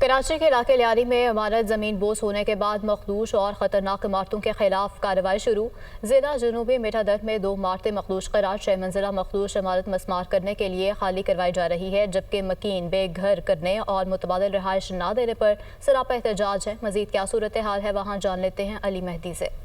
कराची के इलाके लियारी में इमारत ज़मीन बोस होने के बाद मखदूश और ख़तरनाक इमारतों के खिलाफ कार्रवाई शुरू। ज़िला जनूबी मेठादर में 2 इमारतें मखदूश करार 6 मंजिला मखदूश इमारत मस्मार करने के लिए खाली करवाई जा रही है, जबकि मकीन बेघर करने और मुतबादिल रिहाइश न देने पर सरापा एहतजाज है। मज़ीद क्या सूरत हाल है वहाँ जान लेते हैं अली मेहदी से।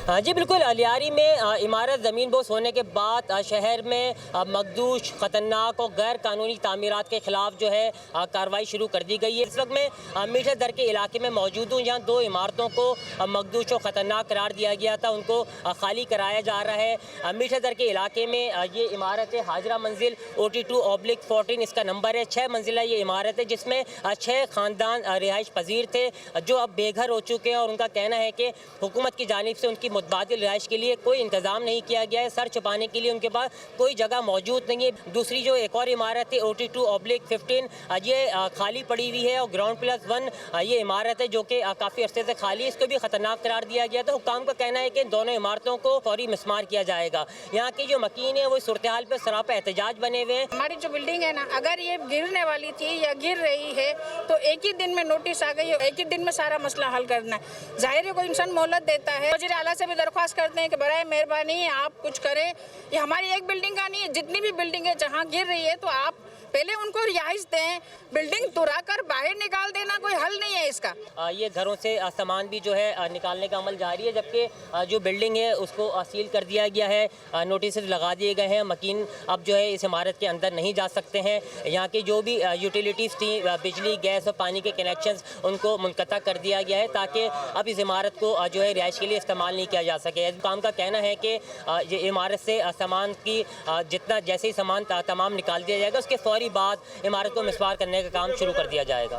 जी बिल्कुल, लियारी में इमारत ज़मीन बोस होने के बाद शहर में मखदूश, ख़तरनाक और गैर कानूनी तामीरात के ख़िलाफ़ जो है कार्रवाई शुरू कर दी गई है। इस वक्त मैं मीठा दर के इलाके में मौजूद हूँ, जहाँ 2 इमारतों को मखदूश और ख़तरनाक करार दिया गया था, उनको खाली कराया जा रहा है। मीठा दर के इलाके में ये इमारत है हाजरा मंजिल OT2/14, इसका नंबर है। 6 मंजिला ये इमारत है, जिसमें 6 ख़ानदान रिहाइश पजीर थे जो अब बेघर हो चुके हैं, और उनका कहना है कि हुकूमत की जानिब से उनकी मुतबादिल रिहाइश के लिए कोई इंतज़ाम नहीं किया गया है। सर छुपाने के लिए उनके पास कोई जगह मौजूद नहीं है। दूसरी जो एक और इमारत है OT2/15, ये खाली पड़ी हुई है, और ग्राउंड+1 ये इमारत है जो कि काफ़ी अरसे से खाली है, इसको भी ख़तरनाक करार दिया गया था। हुक्काम का कहना है कि दोनों इमारतों को फौरी मिस्मार किया जाएगा। यहाँ की जो मकीन है वो सूरत हाल पर सरापा एहतजाज बने हुए हैं। हमारी जो बिल्डिंग है ना, अगर ये गिरने वाली थी या गिर रही है तो एक ही दिन में नोटिस आ गई है, एक ही दिन में सारा मसला हल करना है। जाहिर है कोई इंसान मोहलत देता है। वज़ीर आला से भी दरख्वास्त करते हैं कि बराए मेहरबानी आप कुछ करें। ये हमारी एक बिल्डिंग का नहीं है, जितनी भी बिल्डिंग है जहाँ गिर रही है तो आप पहले उनको रिहाइश दें। बिल्डिंग तुरा कर बाहर निकाल देना कोई हल नहीं है इसका। ये घरों से सामान भी जो है निकालने का अमल जारी है, जबकि जो बिल्डिंग है उसको सील कर दिया गया है, नोटिस लगा दिए गए हैं। मकीन अब जो है इस इमारत के अंदर नहीं जा सकते हैं। यहाँ की जो भी यूटिलिटीज़ थी, बिजली, गैस और पानी के कनेक्शंस, उनको मुनक़ता कर दिया गया है, ताकि अब इस इमारत को जो है रिहाइश के लिए इस्तेमाल नहीं किया जा सके। काम का कहना है कि ये इमारत से सामान की जितना जैसे ही सामान तमाम निकाल दिया जाएगा, उसके फौरी बाद इमारत को मिसमार करने का काम शुरू कर दिया जाएगा।